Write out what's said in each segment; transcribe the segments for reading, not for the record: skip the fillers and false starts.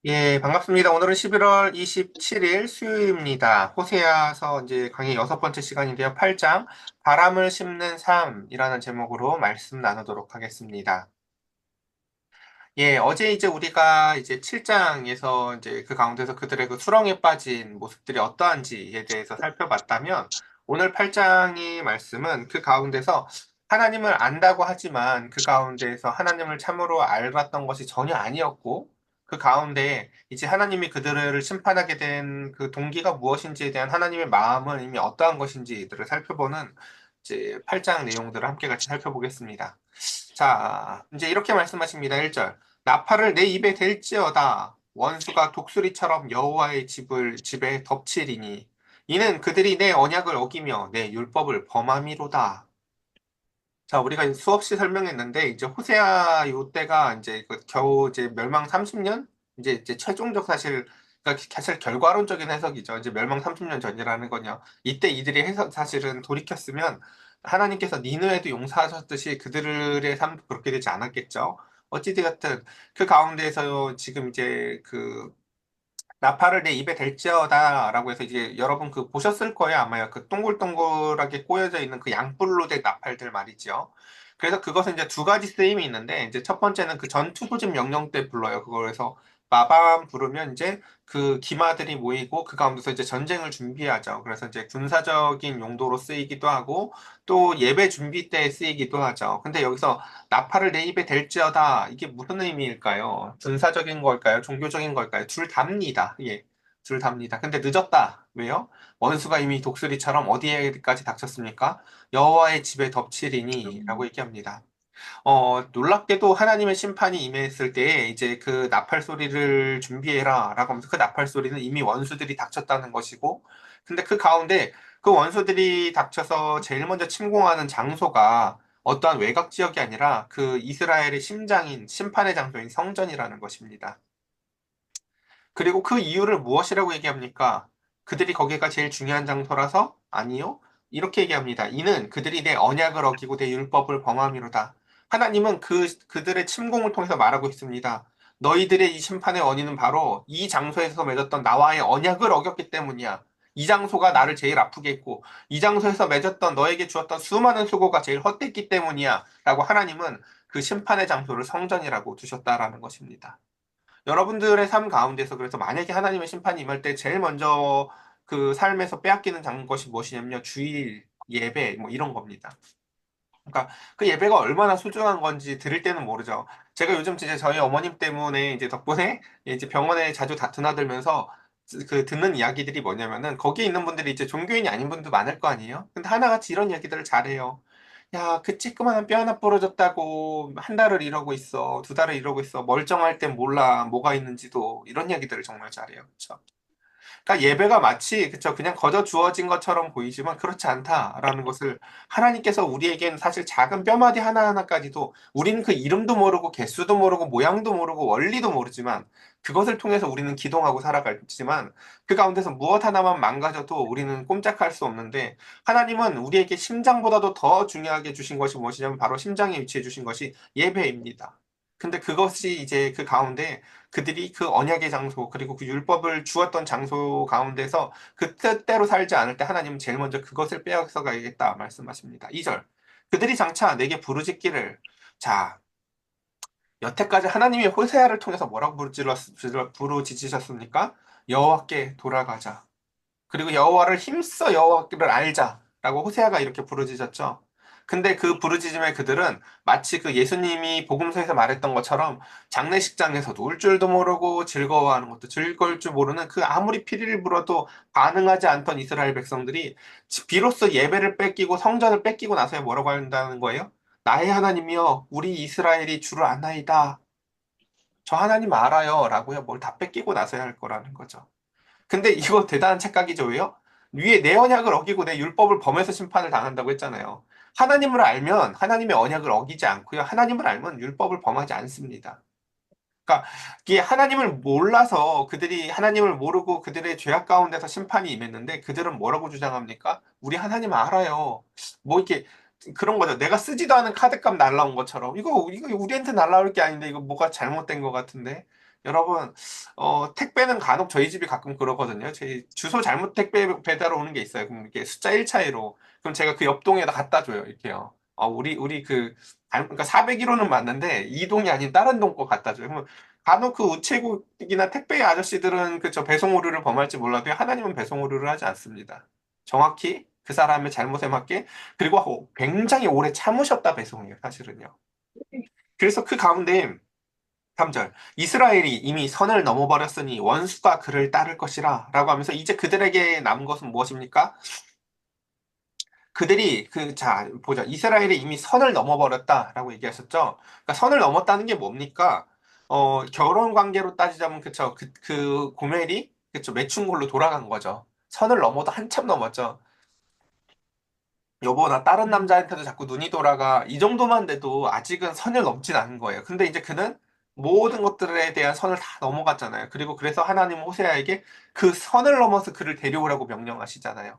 예, 반갑습니다. 오늘은 11월 27일 수요일입니다. 호세아서 이제 강의 여섯 번째 시간인데요. 8장 바람을 심는 삶이라는 제목으로 말씀 나누도록 하겠습니다. 예, 어제 이제 우리가 이제 7장에서 이제 그 가운데서 그들의 그 수렁에 빠진 모습들이 어떠한지에 대해서 살펴봤다면 오늘 8장의 말씀은 그 가운데서 하나님을 안다고 하지만 그 가운데에서 하나님을 참으로 알았던 것이 전혀 아니었고 그 가운데 이제 하나님이 그들을 심판하게 된 그 동기가 무엇인지에 대한 하나님의 마음은 이미 어떠한 것인지들을 살펴보는 이제 8장 내용들을 함께 같이 살펴보겠습니다. 자, 이제 이렇게 말씀하십니다. 1절. 나팔을 내 입에 댈지어다. 원수가 독수리처럼 여호와의 집에 덮치리니. 이는 그들이 내 언약을 어기며 내 율법을 범함이로다. 자, 우리가 수없이 설명했는데, 이제 호세아 요때가 이제 그 겨우 이제 멸망 30년? 이제 최종적 사실, 그러니까 사실 결과론적인 해석이죠. 이제 멸망 30년 전이라는 건요. 이때 이들이 사실은 돌이켰으면 하나님께서 니느웨도 용서하셨듯이 그들의 삶도 그렇게 되지 않았겠죠. 어찌되었든 그 가운데에서 지금 이제 그 나팔을 내 입에 댈지어다라고 해서 이제 여러분 그 보셨을 거예요. 아마요. 그 동글동글하게 꼬여져 있는 그 양뿔로 된 나팔들 말이죠. 그래서 그것은 이제 두 가지 쓰임이 있는데 이제 첫 번째는 그 전투 소집 명령 때 불러요. 그래서 마밤 부르면 이제 그 기마들이 모이고 그 가운데서 이제 전쟁을 준비하죠. 그래서 이제 군사적인 용도로 쓰이기도 하고 또 예배 준비 때 쓰이기도 하죠. 근데 여기서 나팔을 내 입에 댈지어다. 이게 무슨 의미일까요? 군사적인 걸까요? 종교적인 걸까요? 둘 답니다. 예. 둘 답니다. 근데 늦었다. 왜요? 원수가 이미 독수리처럼 어디에까지 닥쳤습니까? 여호와의 집에 덮치리니 라고 얘기합니다. 놀랍게도 하나님의 심판이 임했을 때 이제 그 나팔 소리를 준비해라 라고 하면서 그 나팔 소리는 이미 원수들이 닥쳤다는 것이고 근데 그 가운데 그 원수들이 닥쳐서 제일 먼저 침공하는 장소가 어떠한 외곽 지역이 아니라 그 이스라엘의 심장인 심판의 장소인 성전이라는 것입니다. 그리고 그 이유를 무엇이라고 얘기합니까? 그들이 거기가 제일 중요한 장소라서? 아니요. 이렇게 얘기합니다. 이는 그들이 내 언약을 어기고 내 율법을 범함이로다. 하나님은 그들의 침공을 통해서 말하고 있습니다. 너희들의 이 심판의 원인은 바로 이 장소에서 맺었던 나와의 언약을 어겼기 때문이야. 이 장소가 나를 제일 아프게 했고, 이 장소에서 맺었던 너에게 주었던 수많은 수고가 제일 헛됐기 때문이야. 라고 하나님은 그 심판의 장소를 성전이라고 두셨다라는 것입니다. 여러분들의 삶 가운데서 그래서 만약에 하나님의 심판이 임할 때 제일 먼저 그 삶에서 빼앗기는 것이 무엇이냐면요. 주일, 예배, 뭐 이런 겁니다. 그러니까 그 예배가 얼마나 소중한 건지 들을 때는 모르죠. 제가 요즘 진짜 저희 어머님 때문에 이제 덕분에 이제 병원에 자주 드나들면서 그 듣는 이야기들이 뭐냐면은 거기에 있는 분들이 이제 종교인이 아닌 분도 많을 거 아니에요? 근데 하나같이 이런 이야기들을 잘해요. 야, 그 찌끄만한 뼈 하나 부러졌다고 한 달을 이러고 있어. 두 달을 이러고 있어. 멀쩡할 땐 몰라. 뭐가 있는지도. 이런 이야기들을 정말 잘해요. 그쵸? 그러니까 예배가 마치 그쵸 그냥 거저 주어진 것처럼 보이지만 그렇지 않다라는 것을 하나님께서 우리에겐 사실 작은 뼈마디 하나하나까지도 우리는 그 이름도 모르고 개수도 모르고 모양도 모르고 원리도 모르지만 그것을 통해서 우리는 기동하고 살아가지만 그 가운데서 무엇 하나만 망가져도 우리는 꼼짝할 수 없는데 하나님은 우리에게 심장보다도 더 중요하게 주신 것이 무엇이냐면 바로 심장에 위치해 주신 것이 예배입니다. 근데 그것이 이제 그 가운데 그들이 그 언약의 장소 그리고 그 율법을 주었던 장소 가운데서 그 뜻대로 살지 않을 때 하나님은 제일 먼저 그것을 빼앗아 가야겠다 말씀하십니다. 2절. 그들이 장차 내게 부르짖기를 자, 여태까지 하나님이 호세아를 통해서 뭐라고 부르짖으셨습니까? 여호와께 돌아가자. 그리고 여호와를 힘써 여호와를 알자라고 호세아가 이렇게 부르짖었죠. 근데 그 부르짖음에 그들은 마치 그 예수님이 복음서에서 말했던 것처럼 장례식장에서도 울 줄도 모르고 즐거워하는 것도 즐거울 줄 모르는 그 아무리 피리를 불어도 반응하지 않던 이스라엘 백성들이 비로소 예배를 뺏기고 성전을 뺏기고 나서야 뭐라고 한다는 거예요? 나의 하나님이여 우리 이스라엘이 주를 아나이다. 저 하나님 알아요. 라고요. 뭘 다 뺏기고 나서야 할 거라는 거죠. 근데 이거 대단한 착각이죠, 왜요? 위에 내 언약을 어기고 내 율법을 범해서 심판을 당한다고 했잖아요. 하나님을 알면 하나님의 언약을 어기지 않고요. 하나님을 알면 율법을 범하지 않습니다. 그러니까 이게 하나님을 몰라서 그들이 하나님을 모르고 그들의 죄악 가운데서 심판이 임했는데 그들은 뭐라고 주장합니까? 우리 하나님 알아요. 뭐 이렇게 그런 거죠. 내가 쓰지도 않은 카드값 날라온 것처럼 이거 우리한테 날라올 게 아닌데 이거 뭐가 잘못된 것 같은데 여러분, 택배는 간혹 저희 집이 가끔 그러거든요. 제 주소 잘못 택배 배달 오는 게 있어요. 그럼 이게 숫자 1 차이로. 그럼 제가 그 옆동에다 갖다 줘요. 이렇게요. 우리 그러니까 401호는 맞는데 이 동이 아닌 다른 동 거 갖다 줘요. 그러면 간혹 그 우체국이나 택배 아저씨들은 그 저 배송 오류를 범할지 몰라도 하나님은 배송 오류를 하지 않습니다. 정확히 그 사람의 잘못에 맞게 그리고 굉장히 오래 참으셨다 배송이에요. 사실은요. 그래서 그 가운데 3절. 이스라엘이 이미 선을 넘어버렸으니 원수가 그를 따를 것이라. 라고 하면서 이제 그들에게 남은 것은 무엇입니까? 그들이 자, 보자. 이스라엘이 이미 선을 넘어버렸다. 라고 얘기하셨죠? 그러니까 선을 넘었다는 게 뭡니까? 결혼 관계로 따지자면, 그쵸. 그 고멜이, 그쵸. 맺힌 걸로 돌아간 거죠. 선을 넘어도 한참 넘었죠. 여보, 나 다른 남자한테도 자꾸 눈이 돌아가. 이 정도만 돼도 아직은 선을 넘진 않은 거예요. 근데 이제 그는 모든 것들에 대한 선을 다 넘어갔잖아요. 그리고 그래서 하나님은 호세아에게 그 선을 넘어서 그를 데려오라고 명령하시잖아요.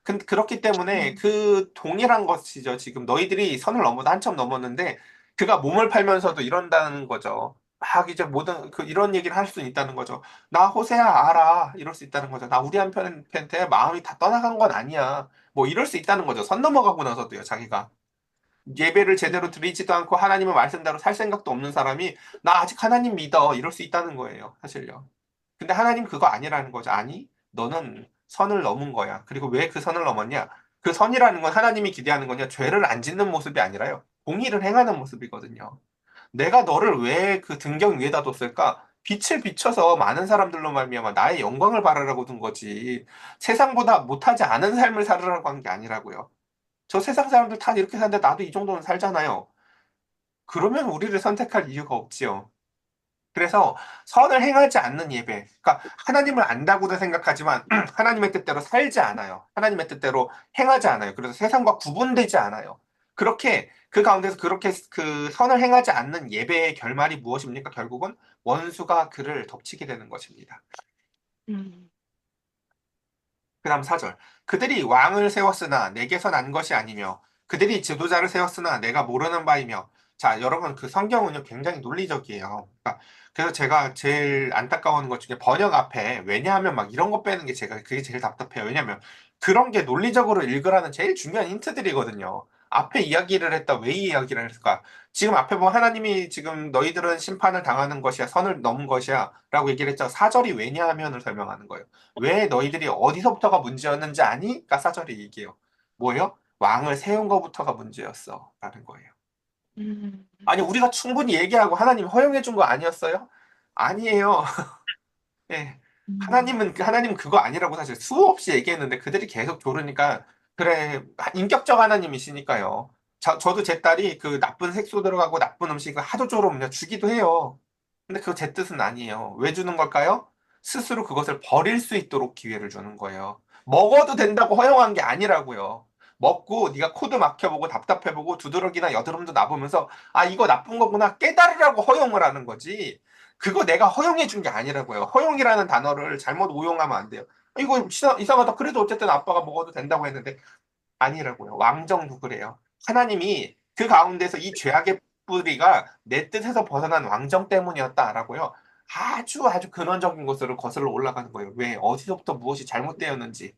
근데 그렇기 때문에 음, 그 동일한 것이죠. 지금 너희들이 선을 넘어도 한참 넘었는데 그가 몸을 팔면서도 이런다는 거죠. 막 이제 모든 이런 얘기를 할 수 있다는 거죠. 나 호세아 알아. 이럴 수 있다는 거죠. 나 우리 한편한테 마음이 다 떠나간 건 아니야. 뭐 이럴 수 있다는 거죠. 선 넘어가고 나서도요, 자기가. 예배를 제대로 드리지도 않고 하나님의 말씀대로 살 생각도 없는 사람이 나 아직 하나님 믿어. 이럴 수 있다는 거예요, 사실요. 근데 하나님 그거 아니라는 거죠. 아니, 너는 선을 넘은 거야. 그리고 왜 그 선을 넘었냐? 그 선이라는 건 하나님이 기대하는 거냐? 죄를 안 짓는 모습이 아니라요. 공의를 행하는 모습이거든요. 내가 너를 왜 그 등경 위에다 뒀을까? 빛을 비춰서 많은 사람들로 말미암아 나의 영광을 바라라고 둔 거지. 세상보다 못하지 않은 삶을 살으라고 한 게 아니라고요. 저 세상 사람들 다 이렇게 사는데 나도 이 정도는 살잖아요. 그러면 우리를 선택할 이유가 없지요. 그래서 선을 행하지 않는 예배. 그러니까 하나님을 안다고도 생각하지만 하나님의 뜻대로 살지 않아요. 하나님의 뜻대로 행하지 않아요. 그래서 세상과 구분되지 않아요. 그렇게 그 가운데서 그렇게 그 선을 행하지 않는 예배의 결말이 무엇입니까? 결국은 원수가 그를 덮치게 되는 것입니다. 음, 그다음 4절. 그들이 왕을 세웠으나 내게서 난 것이 아니며 그들이 지도자를 세웠으나 내가 모르는 바이며 자, 여러분 그 성경은요 굉장히 논리적이에요. 그러니까 그래서 제가 제일 안타까운 것 중에 번역 앞에 왜냐하면 막 이런 거 빼는 게 제가 그게 제일 답답해요. 왜냐하면 그런 게 논리적으로 읽으라는 제일 중요한 힌트들이거든요. 앞에 이야기를 했다 왜 이 이야기를 했을까? 지금 앞에 보면 하나님이 지금 너희들은 심판을 당하는 것이야 선을 넘은 것이야 라고 얘기를 했죠. 4절이 왜냐하면을 설명하는 거예요. 왜 너희들이 어디서부터가 문제였는지 아니? 가 사절이 얘기해요. 뭐예요? 왕을 세운 거부터가 문제였어. 라는 거예요. 음, 아니, 우리가 충분히 얘기하고 하나님 허용해 준 거 아니었어요? 아니에요. 예. 음, 하나님은 그거 아니라고 사실 수없이 얘기했는데 그들이 계속 조르니까, 그래, 인격적 하나님이시니까요. 저도 제 딸이 그 나쁜 색소 들어가고 나쁜 음식을 하도 졸으면 주기도 해요. 근데 그거 제 뜻은 아니에요. 왜 주는 걸까요? 스스로 그것을 버릴 수 있도록 기회를 주는 거예요. 먹어도 된다고 허용한 게 아니라고요. 먹고 네가 코도 막혀보고 답답해보고 두드러기나 여드름도 나보면서 아 이거 나쁜 거구나 깨달으라고 허용을 하는 거지. 그거 내가 허용해 준 게 아니라고요. 허용이라는 단어를 잘못 오용하면 안 돼요. 이거 이상하다. 그래도 어쨌든 아빠가 먹어도 된다고 했는데 아니라고요. 왕정도 그래요. 하나님이 그 가운데서 이 죄악의 뿌리가 내 뜻에서 벗어난 왕정 때문이었다라고요. 아주 아주 근원적인 것으로 거슬러 올라가는 거예요. 왜? 어디서부터 무엇이 잘못되었는지.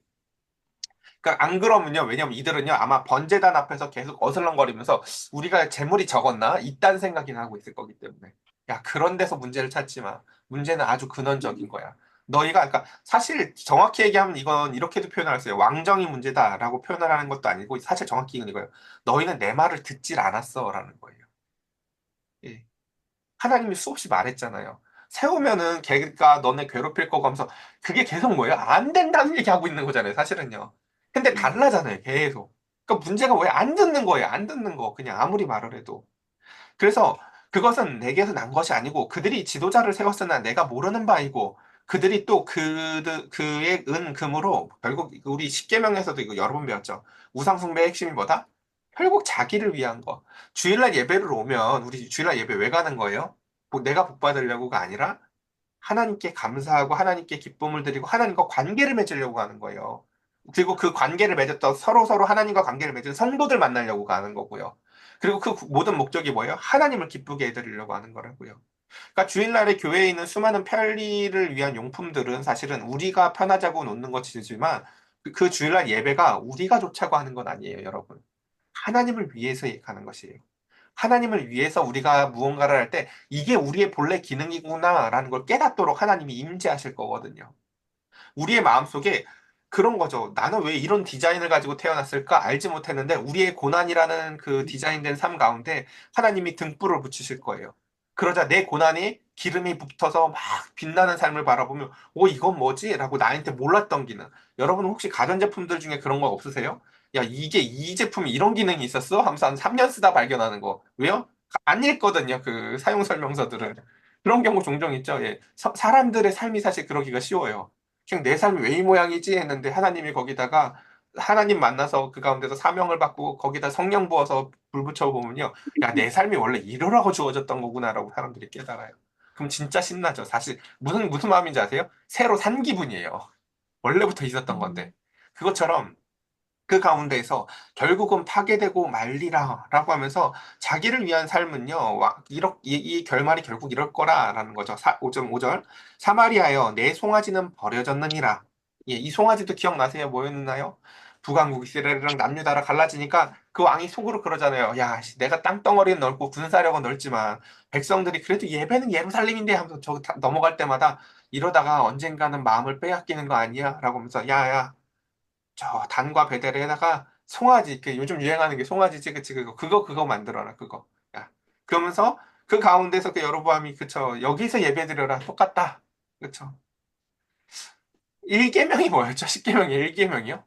그러니까 안 그러면요. 왜냐면 이들은요. 아마 번제단 앞에서 계속 어슬렁거리면서 우리가 재물이 적었나? 이딴 생각이나 하고 있을 거기 때문에. 야, 그런 데서 문제를 찾지 마. 문제는 아주 근원적인 거야. 너희가 그러니까 사실 정확히 얘기하면 이건 이렇게도 표현할 수 있어요. 왕정이 문제다라고 표현을 하는 것도 아니고 사실 정확히 이거예요. 너희는 내 말을 듣질 않았어라는 거예요. 예. 하나님이 수없이 말했잖아요. 세우면은 걔가 너네 괴롭힐 거고 하면서 그게 계속 뭐예요? 안 된다는 얘기하고 있는 거잖아요, 사실은요. 근데 달라잖아요, 계속. 그러니까 문제가 왜 안 듣는 거예요, 안 듣는 거. 그냥 아무리 말을 해도. 그래서 그것은 내게서 난 것이 아니고 그들이 지도자를 세웠으나 내가 모르는 바이고 그들이 또 그의 금으로 결국 우리 십계명에서도 이거 여러 번 배웠죠. 우상 숭배의 핵심이 뭐다? 결국 자기를 위한 거. 주일날 예배를 오면 우리 주일날 예배 왜 가는 거예요? 내가 복 받으려고가 아니라 하나님께 감사하고 하나님께 기쁨을 드리고 하나님과 관계를 맺으려고 하는 거예요. 그리고 그 관계를 맺었던 서로 하나님과 관계를 맺은 성도들 만나려고 가는 거고요. 그리고 그 모든 목적이 뭐예요? 하나님을 기쁘게 해드리려고 하는 거라고요. 그러니까 주일날에 교회에 있는 수많은 편리를 위한 용품들은 사실은 우리가 편하자고 놓는 것이지만 그 주일날 예배가 우리가 좋자고 하는 건 아니에요, 여러분. 하나님을 위해서 가는 것이에요. 하나님을 위해서 우리가 무언가를 할 때 이게 우리의 본래 기능이구나라는 걸 깨닫도록 하나님이 임재하실 거거든요. 우리의 마음속에 그런 거죠. 나는 왜 이런 디자인을 가지고 태어났을까 알지 못했는데 우리의 고난이라는 그 디자인된 삶 가운데 하나님이 등불을 붙이실 거예요. 그러자 내 고난이 기름이 붙어서 막 빛나는 삶을 바라보면 오 이건 뭐지? 라고 나한테 몰랐던 기능. 여러분 혹시 가전제품들 중에 그런 거 없으세요? 야 이게 이 제품이 이런 기능이 있었어? 하면서 한 3년 쓰다 발견하는 거. 왜요? 안 읽거든요. 그 사용 설명서들을. 그런 경우 종종 있죠. 예. 사람들의 삶이 사실 그러기가 쉬워요. 그냥 내 삶이 왜 이 모양이지 했는데 하나님이 거기다가 하나님 만나서 그 가운데서 사명을 받고 거기다 성령 부어서 불 붙여 보면요. 야, 내 삶이 원래 이러라고 주어졌던 거구나라고 사람들이 깨달아요. 그럼 진짜 신나죠. 사실 무슨 마음인지 아세요? 새로 산 기분이에요. 원래부터 있었던 건데. 음, 그것처럼 그 가운데에서 결국은 파괴되고 말리라라고 하면서 자기를 위한 삶은요, 이 결말이 결국 이럴 거라라는 거죠. 5.5절. 사마리아여, 내 송아지는 버려졌느니라. 예, 이 송아지도 기억나세요? 뭐였나요? 북왕국 이스라엘이랑 남유다라 갈라지니까 그 왕이 속으로 그러잖아요. 야, 씨, 내가 땅덩어리는 넓고 군사력은 넓지만 백성들이 그래도 예배는 예루살렘인데 하면서 넘어갈 때마다 이러다가 언젠가는 마음을 빼앗기는 거 아니야? 라고 하면서 야야 저 단과 베델에다가 송아지 그 요즘 유행하는 게 송아지지 그치 그거 만들어라 그거 야 그러면서 그 가운데서 그 여로보암이 그쵸 여기서 예배드려라 똑같다 그쵸 1계명이 뭐였죠? 10계명이 1계명이요?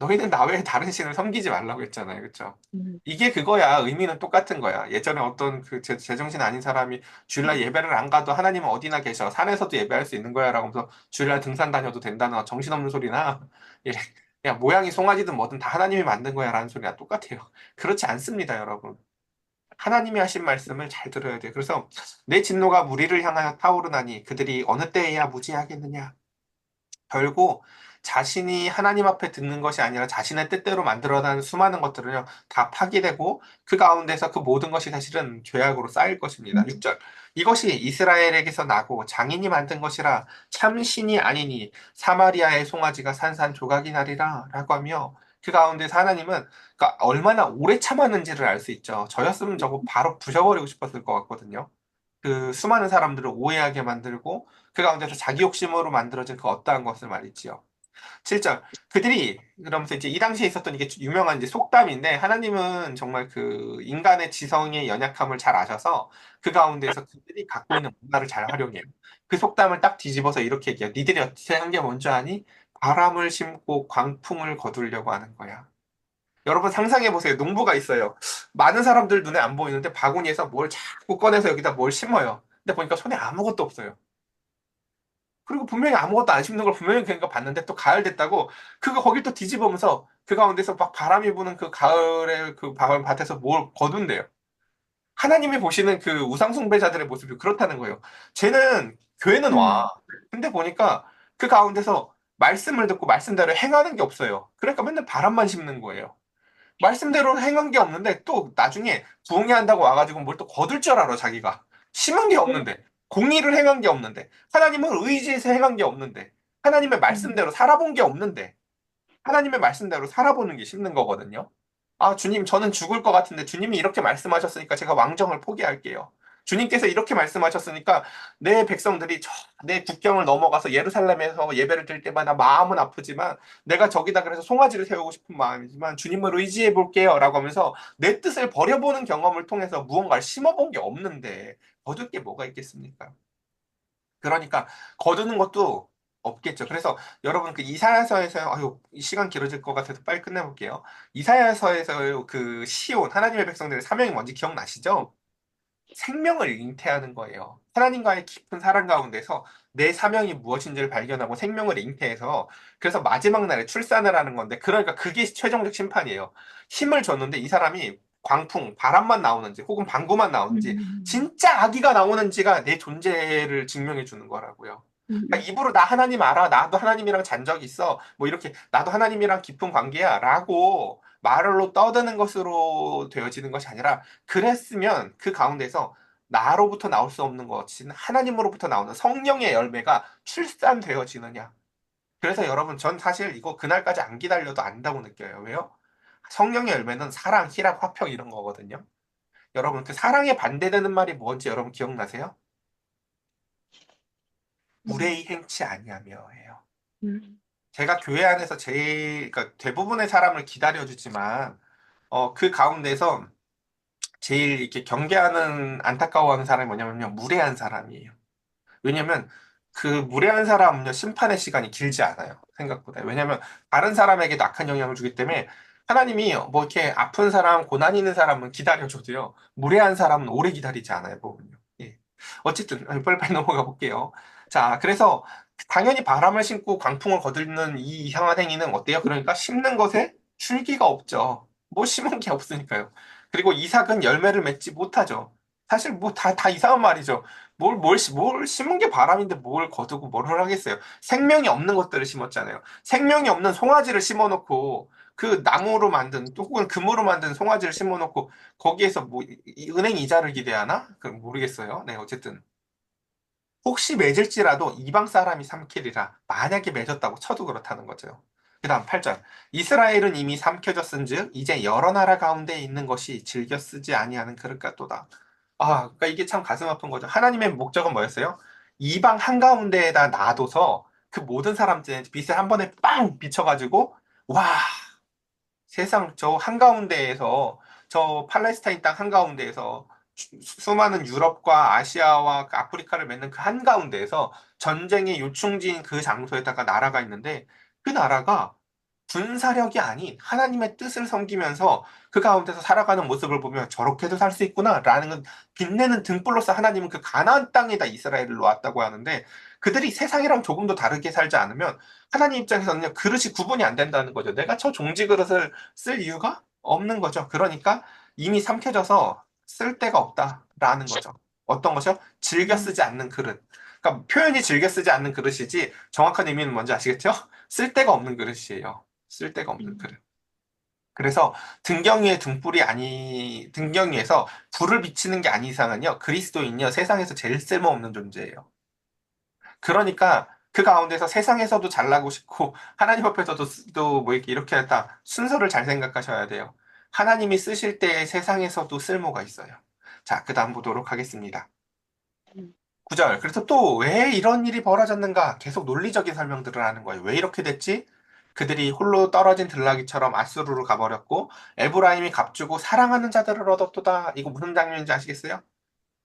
너희는 나 외에 다른 신을 섬기지 말라고 했잖아요 그쵸 음, 이게 그거야 의미는 똑같은 거야 예전에 어떤 그 제정신 아닌 사람이 주일날 예배를 안 가도 하나님은 어디나 계셔 산에서도 예배할 수 있는 거야 라고 하면서 주일날 등산 다녀도 된다는 정신없는 소리나 이래. 야 모양이 송아지든 뭐든 다 하나님이 만든 거야 라는 소리가 똑같아요 그렇지 않습니다 여러분 하나님이 하신 말씀을 잘 들어야 돼요 그래서 내 진노가 무리를 향하여 타오르나니 그들이 어느 때에야 무지하겠느냐 결국 자신이 하나님 앞에 듣는 것이 아니라 자신의 뜻대로 만들어가는 수많은 것들은요, 다 파기되고 그 가운데서 그 모든 것이 사실은 죄악으로 쌓일 것입니다. 6절. 이것이 이스라엘에게서 나고 장인이 만든 것이라 참 신이 아니니 사마리아의 송아지가 산산조각이 나리라 라고 하며 그 가운데서 하나님은 그러니까 얼마나 오래 참았는지를 알 수 있죠. 저였으면 저거 바로 부셔버리고 싶었을 것 같거든요. 그 수많은 사람들을 오해하게 만들고 그 가운데서 자기 욕심으로 만들어진 그 어떠한 것을 말이지요. 7절. 그들이 그러면서 이제 이 당시에 있었던 이게 유명한 이제 속담인데 하나님은 정말 그 인간의 지성의 연약함을 잘 아셔서 그 가운데서 그들이 갖고 있는 문화를 잘 활용해요. 그 속담을 딱 뒤집어서 이렇게 얘기해요. 니들이 어떻게 한 게 뭔지 아니? 바람을 심고 광풍을 거두려고 하는 거야. 여러분 상상해 보세요. 농부가 있어요. 많은 사람들 눈에 안 보이는데 바구니에서 뭘 자꾸 꺼내서 여기다 뭘 심어요. 근데 보니까 손에 아무것도 없어요. 그리고 분명히 아무것도 안 심는 걸 분명히 그러니까 봤는데 또 가을 됐다고 그거 거길 또 뒤집으면서 그 가운데서 막 바람이 부는 그 가을의 그 밭에서 뭘 거둔대요. 하나님이 보시는 그 우상 숭배자들의 모습이 그렇다는 거예요. 쟤는 교회는 와. 음, 근데 보니까 그 가운데서 말씀을 듣고 말씀대로 행하는 게 없어요. 그러니까 맨날 바람만 심는 거예요. 말씀대로 행한 게 없는데 또 나중에 부흥회한다고 와가지고 뭘 또 거둘 줄 알아 자기가 심은 게 없는데 공의를 행한 게 없는데 하나님을 의지해서 행한 게 없는데 하나님의 음, 말씀대로 살아본 게 없는데 하나님의 말씀대로 살아보는 게 심는 거거든요. 아, 주님, 저는 죽을 것 같은데 주님이 이렇게 말씀하셨으니까 제가 왕정을 포기할게요. 주님께서 이렇게 말씀하셨으니까 내 백성들이 내 국경을 넘어가서 예루살렘에서 예배를 드릴 때마다 마음은 아프지만 내가 저기다 그래서 송아지를 세우고 싶은 마음이지만 주님을 의지해 볼게요. 라고 하면서 내 뜻을 버려보는 경험을 통해서 무언가를 심어본 게 없는데 거둘 게 뭐가 있겠습니까? 그러니까 거두는 것도 없겠죠. 그래서 여러분 그 이사야서에서 아유 이 시간 길어질 것 같아서 빨리 끝내볼게요. 이사야서에서 그 시온 하나님의 백성들의 사명이 뭔지 기억나시죠? 생명을 잉태하는 거예요. 하나님과의 깊은 사랑 가운데서 내 사명이 무엇인지를 발견하고 생명을 잉태해서 그래서 마지막 날에 출산을 하는 건데 그러니까 그게 최종적 심판이에요. 힘을 줬는데 이 사람이 광풍, 바람만 나오는지 혹은 방구만 나오는지 음, 진짜 아기가 나오는지가 내 존재를 증명해 주는 거라고요. 그러니까 음, 입으로 나 하나님 알아. 나도 하나님이랑 잔 적 있어. 뭐 이렇게 나도 하나님이랑 깊은 관계야. 라고 말로 떠드는 것으로 되어지는 것이 아니라 그랬으면 그 가운데서 나로부터 나올 수 없는 것인 하나님으로부터 나오는 성령의 열매가 출산되어지느냐. 그래서 여러분, 전 사실 이거 그날까지 안 기다려도 안다고 느껴요. 왜요? 성령의 열매는 사랑, 희락, 화평 이런 거거든요. 여러분, 그 사랑에 반대되는 말이 뭔지 여러분 기억나세요? 음, 무례히 행치 아니하며예요. 음, 제가 교회 안에서 제일, 그러니까 대부분의 사람을 기다려주지만, 그 가운데서 제일 이렇게 경계하는, 안타까워하는 사람이 뭐냐면요, 무례한 사람이에요. 왜냐면 그 무례한 사람은요, 심판의 시간이 길지 않아요. 생각보다. 왜냐면 다른 사람에게도 악한 영향을 주기 때문에 하나님이 뭐 이렇게 아픈 사람, 고난 있는 사람은 기다려줘도요, 무례한 사람은 오래 기다리지 않아요, 보면요. 예. 어쨌든, 빨리빨리 넘어가 볼게요. 자, 그래서 당연히 바람을 심고 광풍을 거두는 이 이상한 행위는 어때요? 그러니까 심는 것에 줄기가 없죠. 뭐 심은 게 없으니까요. 그리고 이삭은 열매를 맺지 못하죠. 사실 뭐 다 이상한 말이죠. 뭘 심은 게 바람인데 뭘 거두고 뭘 하겠어요. 생명이 없는 것들을 심었잖아요. 생명이 없는 송아지를 심어놓고 그 나무로 만든 혹은 금으로 만든 송아지를 심어놓고 거기에서 뭐 이 은행 이자를 기대하나? 그 모르겠어요. 네, 어쨌든 혹시 맺을지라도 이방 사람이 삼키리라. 만약에 맺었다고 쳐도 그렇다는 거죠. 그 다음 8절. 이스라엘은 이미 삼켜졌은즉 이제 여러 나라 가운데 있는 것이 즐겨 쓰지 아니하는 그릇 같도다. 그러니까 이게 참 가슴 아픈 거죠. 하나님의 목적은 뭐였어요? 이방 한가운데에다 놔둬서 그 모든 사람들의 빛을 한 번에 빵 비춰가지고 와, 세상 저 한가운데에서 저 팔레스타인 땅 한가운데에서 수많은 유럽과 아시아와 그 아프리카를 맺는 그 한가운데에서 전쟁의 요충지인 그 장소에다가 나라가 있는데 그 나라가 군사력이 아닌 하나님의 뜻을 섬기면서 그 가운데서 살아가는 모습을 보면 저렇게도 살 수 있구나라는 건 빛내는 등불로서 하나님은 그 가나안 땅에다 이스라엘을 놓았다고 하는데 그들이 세상이랑 조금도 다르게 살지 않으면 하나님 입장에서는요 그릇이 구분이 안 된다는 거죠. 내가 저 종지 그릇을 쓸 이유가 없는 거죠. 그러니까 이미 삼켜져서 쓸 데가 없다라는 거죠. 어떤 것이요? 즐겨 음, 쓰지 않는 그릇. 그러니까 표현이 즐겨 쓰지 않는 그릇이지 정확한 의미는 뭔지 아시겠죠? 쓸 데가 없는 그릇이에요. 쓸 데가 없는 음, 그릇. 그래서 등경 위에서 불을 비치는 게 아닌 이상은요, 그리스도인요, 세상에서 제일 쓸모없는 존재예요. 그러니까 그 가운데서 세상에서도 잘나고 싶고, 하나님 앞에서도 또 뭐 이렇게 했다. 순서를 잘 생각하셔야 돼요. 하나님이 쓰실 때 세상에서도 쓸모가 있어요. 자, 그 다음 보도록 하겠습니다. 음, 9절. 그래서 또 왜 이런 일이 벌어졌는가? 계속 논리적인 설명들을 하는 거예요. 왜 이렇게 됐지? 그들이 홀로 떨어진 들나귀처럼 아수르로 가버렸고 에브라임이 값주고 사랑하는 자들을 얻었도다. 이거 무슨 장면인지 아시겠어요?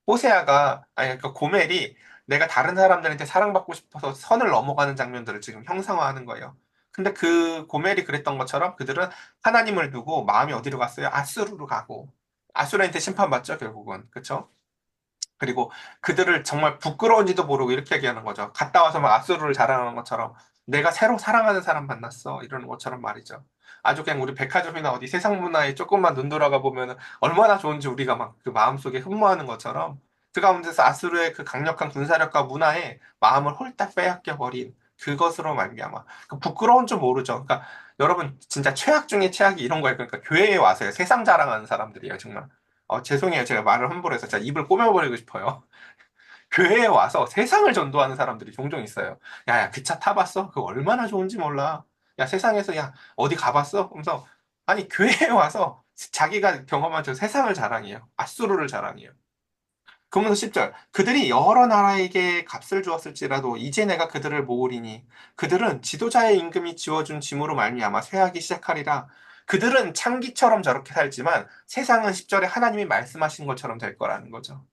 호세아가 아니 그러니까 고멜이 내가 다른 사람들한테 사랑받고 싶어서 선을 넘어가는 장면들을 지금 형상화하는 거예요. 근데 그 고멜이 그랬던 것처럼 그들은 하나님을 두고 마음이 어디로 갔어요? 아수르로 가고 아수르한테 심판받죠, 결국은. 그쵸? 그리고 그들을 정말 부끄러운지도 모르고 이렇게 얘기하는 거죠. 갔다 와서 막 압수를 자랑하는 것처럼 내가 새로 사랑하는 사람 만났어. 이러는 것처럼 말이죠. 아주 그냥 우리 백화점이나 어디 세상 문화에 조금만 눈 돌아가 보면 얼마나 좋은지 우리가 막 그 마음속에 흠모하는 것처럼 그 가운데서 아수르의 그 강력한 군사력과 문화에 마음을 홀딱 빼앗겨 버린 그것으로 말미암아 그 부끄러운 줄 모르죠. 그러니까 여러분 진짜 최악 중에 최악이 이런 거예요. 그러니까 교회에 와서요. 세상 자랑하는 사람들이에요. 정말. 죄송해요. 제가 말을 함부로 해서 진짜 입을 꼬매버리고 싶어요. 교회에 와서 세상을 전도하는 사람들이 종종 있어요. 야, 야, 그 차 타봤어? 그거 얼마나 좋은지 몰라. 야, 세상에서, 야, 어디 가봤어? 그러면서, 아니, 교회에 와서 자기가 경험한 저 세상을 자랑해요. 앗수르를 자랑해요. 그러면서 10절. 그들이 여러 나라에게 값을 주었을지라도 이제 내가 그들을 모으리니 그들은 지도자의 임금이 지어준 짐으로 말미암아 쇠하기 시작하리라. 그들은 창기처럼 저렇게 살지만 세상은 10절에 하나님이 말씀하신 것처럼 될 거라는 거죠.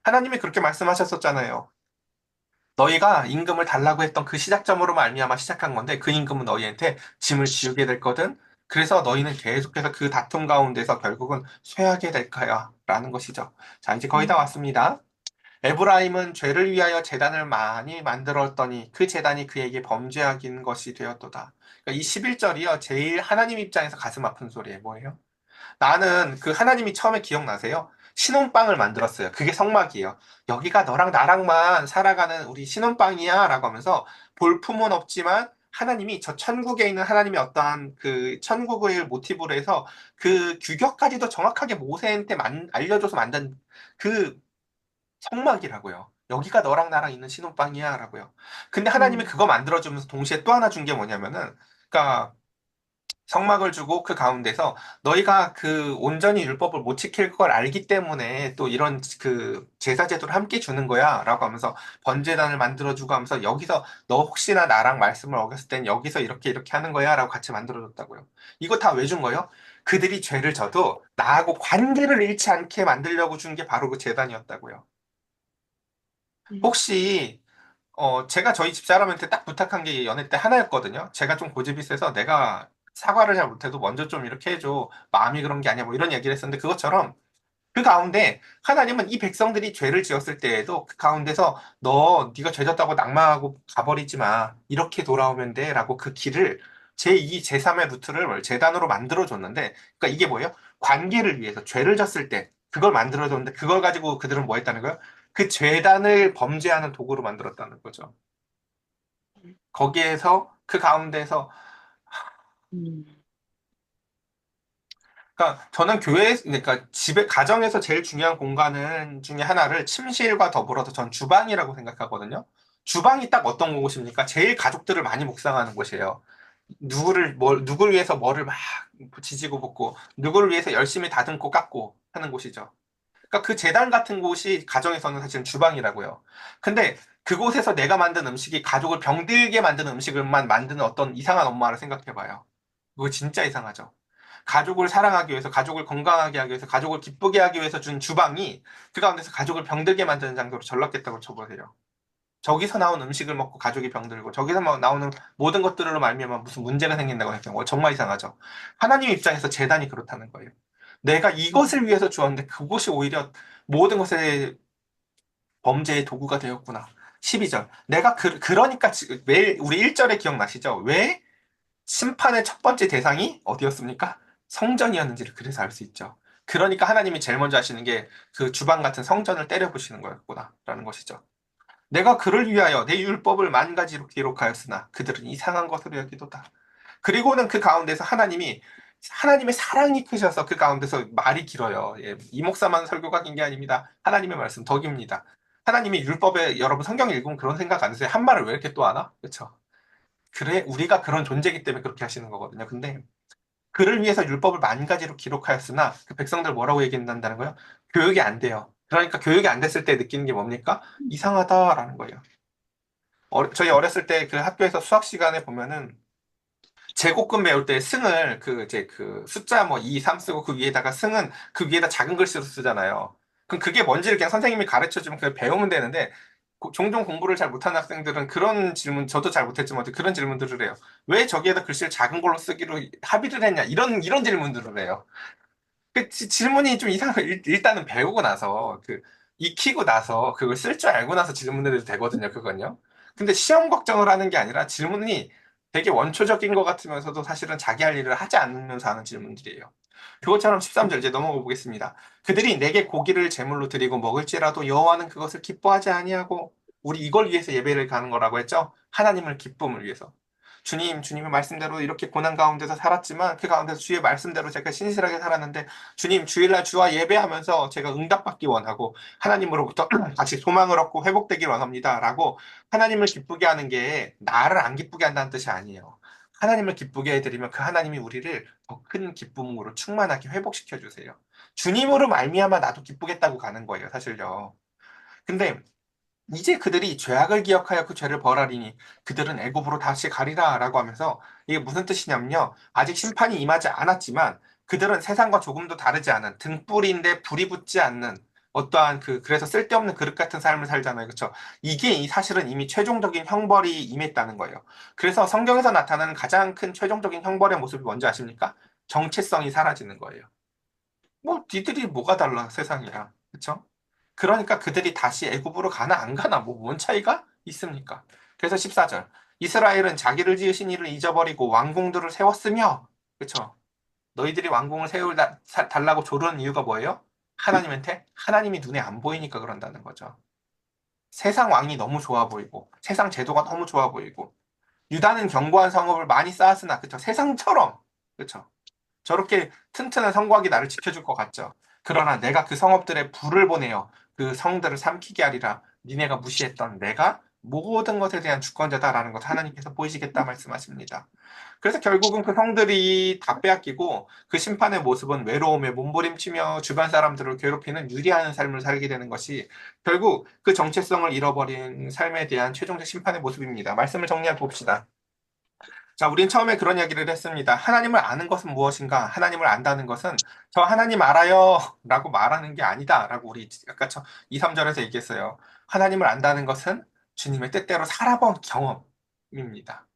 하나님이 그렇게 말씀하셨었잖아요. 너희가 임금을 달라고 했던 그 시작점으로 말미암아 시작한 건데 그 임금은 너희한테 짐을 지우게 될 거든. 그래서 너희는 계속해서 그 다툼 가운데서 결국은 쇠하게 될 거야. 라는 것이죠. 자, 이제 거의 다 음, 왔습니다. 에브라임은 죄를 위하여 제단을 많이 만들었더니 그 제단이 그에게 범죄하긴 것이 되었도다. 그러니까 이 11절이요. 제일 하나님 입장에서 가슴 아픈 소리예요. 뭐예요? 나는 그 하나님이 처음에 기억나세요? 신혼방을 만들었어요. 그게 성막이에요. 여기가 너랑 나랑만 살아가는 우리 신혼방이야 라고 하면서 볼품은 없지만 하나님이 저 천국에 있는 하나님의 어떠한 그 천국을 모티브로 해서 그 규격까지도 정확하게 모세한테 알려줘서 만든 그 성막이라고요. 여기가 너랑 나랑 있는 신혼방이야 라고요. 근데 하나님이 음, 그거 만들어주면서 동시에 또 하나 준 게 뭐냐면은, 그러니까 성막을 주고 그 가운데서 너희가 그 온전히 율법을 못 지킬 걸 알기 때문에 또 이런 그 제사 제도를 함께 주는 거야 라고 하면서 번제단을 만들어주고 하면서 여기서 너 혹시나 나랑 말씀을 어겼을 땐 여기서 이렇게 이렇게 하는 거야 라고 같이 만들어줬다고요. 이거 다 왜 준 거예요? 그들이 죄를 져도 나하고 관계를 잃지 않게 만들려고 준 게 바로 그 제단이었다고요. 음, 혹시 제가 저희 집사람한테 딱 부탁한 게 연애 때 하나였거든요. 제가 좀 고집이 세서 내가 사과를 잘 못해도 먼저 좀 이렇게 해줘. 마음이 그런 게 아니야. 뭐 이런 얘기를 했었는데 그것처럼 그 가운데 하나님은 이 백성들이 죄를 지었을 때에도 그 가운데서 네가 죄 졌다고 낙망하고 가버리지 마. 이렇게 돌아오면 돼. 라고 그 길을 제2, 제3의 루트를 재단으로 만들어줬는데 그러니까 이게 뭐예요? 관계를 위해서 죄를 졌을 때 그걸 만들어줬는데 그걸 가지고 그들은 뭐 했다는 거예요? 그 죄단을 범죄하는 도구로 만들었다는 거죠. 거기에서 그 가운데서 음, 그러니까 저는 교회 그러니까 집에 가정에서 제일 중요한 공간은 중에 하나를 침실과 더불어서 전 주방이라고 생각하거든요. 주방이 딱 어떤 곳입니까? 제일 가족들을 많이 묵상하는 곳이에요. 누구를 위해서 뭐를 막 지지고 볶고 누구를 위해서 열심히 다듬고 깎고 하는 곳이죠. 그러니까 그 재단 같은 곳이 가정에서는 사실은 주방이라고요. 근데 그곳에서 내가 만든 음식이 가족을 병들게 만드는 음식을만 만드는 어떤 이상한 엄마를 생각해봐요. 그거 진짜 이상하죠. 가족을 사랑하기 위해서, 가족을 건강하게 하기 위해서, 가족을 기쁘게 하기 위해서 준 주방이 그 가운데서 가족을 병들게 만드는 장소로 전락했다고 쳐보세요. 저기서 나온 음식을 먹고 가족이 병들고 저기서 나오는 모든 것들로 말미암아 무슨 문제가 생긴다고 했어요. 정말 이상하죠. 하나님 입장에서 재단이 그렇다는 거예요. 내가 음, 이것을 위해서 주었는데 그것이 오히려 모든 것의 범죄의 도구가 되었구나. 12절. 내가 그러니까 매일 우리 1절에 기억나시죠? 왜 심판의 첫 번째 대상이 어디였습니까? 성전이었는지를 그래서 알 수 있죠. 그러니까 하나님이 제일 먼저 하시는 게 그 주방 같은 성전을 때려부시는 거였구나라는 것이죠. 내가 그를 위하여 내 율법을 만 가지로 기록하였으나 그들은 이상한 것으로 여기도다. 그리고는 그 가운데서 하나님의 사랑이 크셔서 그 가운데서 말이 길어요. 예, 이 목사만 설교가 긴 게 아닙니다. 하나님의 말씀 더 깁니다. 하나님이 율법에 여러분 성경 읽으면 그런 생각 안 드세요? 한 말을 왜 이렇게 또 하나? 그렇죠? 그래 우리가 그런 존재이기 때문에 그렇게 하시는 거거든요. 근데 그를 위해서 율법을 만 가지로 기록하였으나 그 백성들 뭐라고 얘기한다는 거예요? 교육이 안 돼요. 그러니까 교육이 안 됐을 때 느끼는 게 뭡니까? 이상하다라는 거예요. 저희 어렸을 때 그 학교에서 수학 시간에 보면은 제곱근 배울 때 승을 그 이제 그 숫자 뭐 2, 3 쓰고 그 위에다가 승은 그 위에다 작은 글씨로 쓰잖아요. 그럼 그게 뭔지를 그냥 선생님이 가르쳐 주면 그냥 배우면 되는데 종종 공부를 잘 못하는 학생들은 그런 질문 저도 잘 못했지만 그런 질문들을 해요. 왜 저기에다 글씨를 작은 걸로 쓰기로 합의를 했냐? 이런 질문들을 해요. 그 질문이 좀 이상해요. 일단은 배우고 나서 익히고 나서 그걸 쓸 줄 알고 나서 질문을 해도 되거든요. 그건요. 근데 시험 걱정을 하는 게 아니라 질문이 되게 원초적인 것 같으면서도 사실은 자기 할 일을 하지 않으면서 하는 질문들이에요. 그것처럼 13절 이제 넘어가 보겠습니다. 그들이 내게 고기를 제물로 드리고 먹을지라도 여호와는 그것을 기뻐하지 아니하고 우리 이걸 위해서 예배를 가는 거라고 했죠. 하나님을 기쁨을 위해서. 주님의 말씀대로 이렇게 고난 가운데서 살았지만 그 가운데서 주의 말씀대로 제가 신실하게 살았는데 주님 주일날 주와 예배하면서 제가 응답받기 원하고 하나님으로부터 같이 소망을 얻고 회복되길 원합니다. 라고 하나님을 기쁘게 하는 게 나를 안 기쁘게 한다는 뜻이 아니에요. 하나님을 기쁘게 해드리면 그 하나님이 우리를 더 큰 기쁨으로 충만하게 회복시켜 주세요. 주님으로 말미암아 나도 기쁘겠다고 가는 거예요, 사실요. 근데 이제 그들이 죄악을 기억하여 그 죄를 벌하리니 그들은 애굽으로 다시 가리라라고 하면서 이게 무슨 뜻이냐면요. 아직 심판이 임하지 않았지만 그들은 세상과 조금도 다르지 않은 등불인데 불이 붙지 않는 어떠한 그래서 쓸데없는 그릇 같은 삶을 살잖아요. 그렇죠? 이게 사실은 이미 최종적인 형벌이 임했다는 거예요. 그래서 성경에서 나타나는 가장 큰 최종적인 형벌의 모습이 뭔지 아십니까? 정체성이 사라지는 거예요. 뭐 니들이 뭐가 달라 세상이야. 그렇죠? 그러니까 그들이 다시 애굽으로 가나 안 가나 뭐 뭔 차이가 있습니까? 그래서 14절 이스라엘은 자기를 지으신 이를 잊어버리고 왕궁들을 세웠으며 그렇죠? 너희들이 왕궁을 달라고 조르는 이유가 뭐예요? 하나님한테 하나님이 눈에 안 보이니까 그런다는 거죠. 세상 왕이 너무 좋아 보이고 세상 제도가 너무 좋아 보이고 유다는 견고한 성읍을 많이 쌓았으나 그렇죠? 세상처럼 그렇죠? 저렇게 튼튼한 성곽이 나를 지켜줄 것 같죠. 그러나 내가 그 성읍들에 불을 보내어 그 성들을 삼키게 하리라. 니네가 무시했던 내가 모든 것에 대한 주권자다라는 것을 하나님께서 보이시겠다 말씀하십니다. 그래서 결국은 그 성들이 다 빼앗기고 그 심판의 모습은 외로움에 몸부림치며 주변 사람들을 괴롭히는 유리한 삶을 살게 되는 것이 결국 그 정체성을 잃어버린 삶에 대한 최종적 심판의 모습입니다. 말씀을 정리해 봅시다. 자, 우린 처음에 그런 이야기를 했습니다. 하나님을 아는 것은 무엇인가? 하나님을 안다는 것은 저 하나님 알아요 라고 말하는 게 아니다 라고 우리 아까 2, 3절에서 얘기했어요. 하나님을 안다는 것은 주님의 뜻대로 살아본 경험입니다.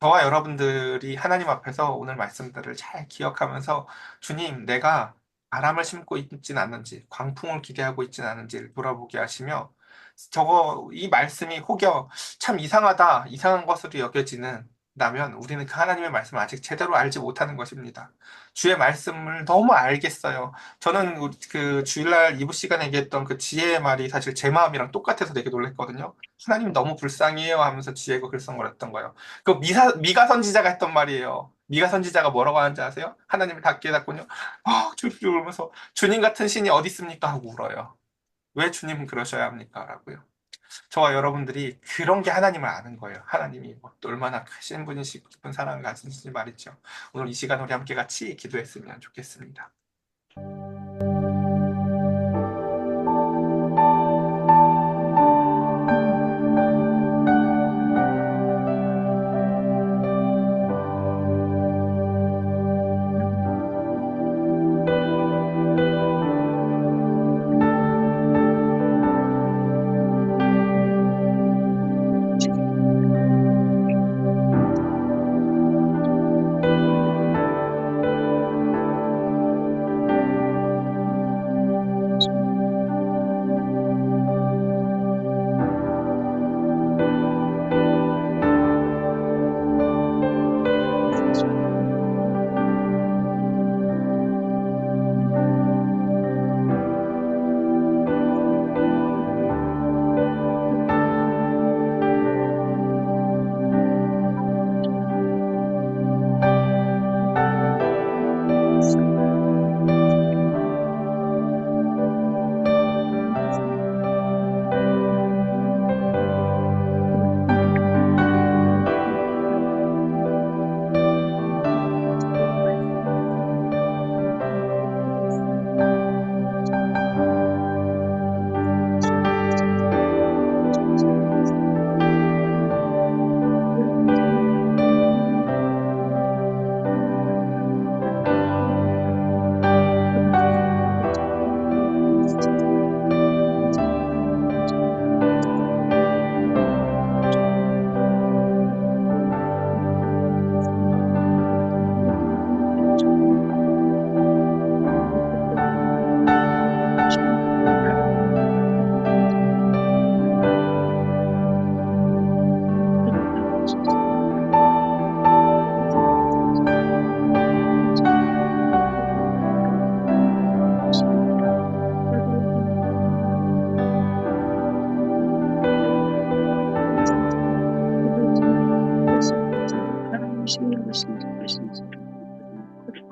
저와 여러분들이 하나님 앞에서 오늘 말씀들을 잘 기억하면서 주님, 내가 바람을 심고 있진 않는지, 광풍을 기대하고 있진 않은지를 돌아보게 하시며 이 말씀이 혹여 참 이상하다, 이상한 것으로 여겨지는 다면 우리는 그 하나님의 말씀을 아직 제대로 알지 못하는 것입니다. 주의 말씀을 너무 알겠어요. 저는 그 주일날 이브 시간에 얘기했던 그 지혜의 말이 사실 제 마음이랑 똑같아서 되게 놀랐거든요. 하나님 너무 불쌍해요 하면서 지혜가 글썽거렸던 거예요. 그 미가 선지자가 했던 말이에요. 미가 선지자가 뭐라고 하는지 아세요? 하나님을 다 깨닫군요. 줄줄 울면서 주님 같은 신이 어디 있습니까? 하고 울어요. 왜 주님은 그러셔야 합니까? 라고요. 저와 여러분들이 그런 게 하나님을 아는 거예요. 하나님이 또 얼마나 크신 분이시고 깊은 사랑을 가지신지 말이죠. 오늘 이 시간 우리 함께 같이 기도했으면 좋겠습니다.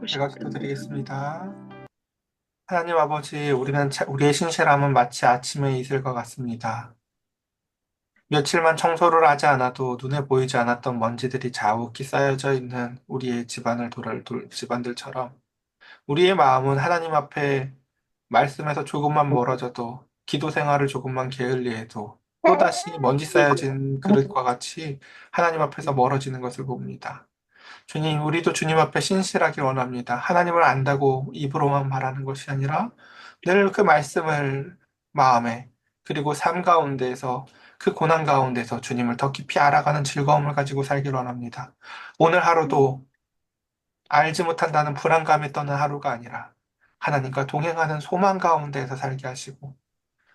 제가 기도드리겠습니다. 하나님 아버지, 우리의 신실함은 마치 아침의 이슬과 같습니다. 며칠만 청소를 하지 않아도 눈에 보이지 않았던 먼지들이 자욱히 쌓여져 있는 우리의 집안들처럼 우리의 마음은 하나님 앞에 말씀에서 조금만 멀어져도 기도 생활을 조금만 게을리해도 또다시 먼지 쌓여진 그릇과 같이 하나님 앞에서 멀어지는 것을 봅니다. 주님, 우리도 주님 앞에 신실하길 원합니다. 하나님을 안다고 입으로만 말하는 것이 아니라 늘 그 말씀을 마음에 그리고 삶 가운데에서 그 고난 가운데서 주님을 더 깊이 알아가는 즐거움을 가지고 살길 원합니다. 오늘 하루도 알지 못한다는 불안감에 떠는 하루가 아니라 하나님과 동행하는 소망 가운데에서 살게 하시고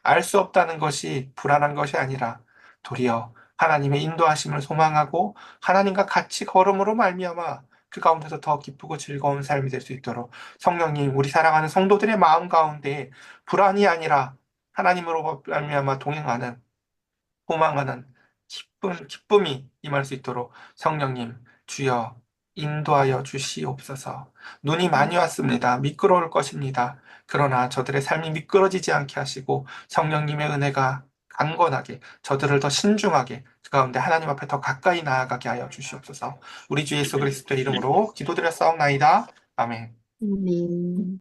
알 수 없다는 것이 불안한 것이 아니라 도리어 하나님의 인도하심을 소망하고 하나님과 같이 걸음으로 말미암아 그 가운데서 더 기쁘고 즐거운 삶이 될 수 있도록 성령님 우리 사랑하는 성도들의 마음 가운데 불안이 아니라 하나님으로 말미암아 동행하는 소망하는 기쁨이 임할 수 있도록 성령님 주여 인도하여 주시옵소서. 눈이 많이 왔습니다. 미끄러울 것입니다. 그러나 저들의 삶이 미끄러지지 않게 하시고 성령님의 은혜가 강건하게 저들을 더 신중하게 그 가운데 하나님 앞에 더 가까이 나아가게 하여 주시옵소서. 우리 주 예수 그리스도의 이름으로 기도드렸사옵나이다. 아멘. 네.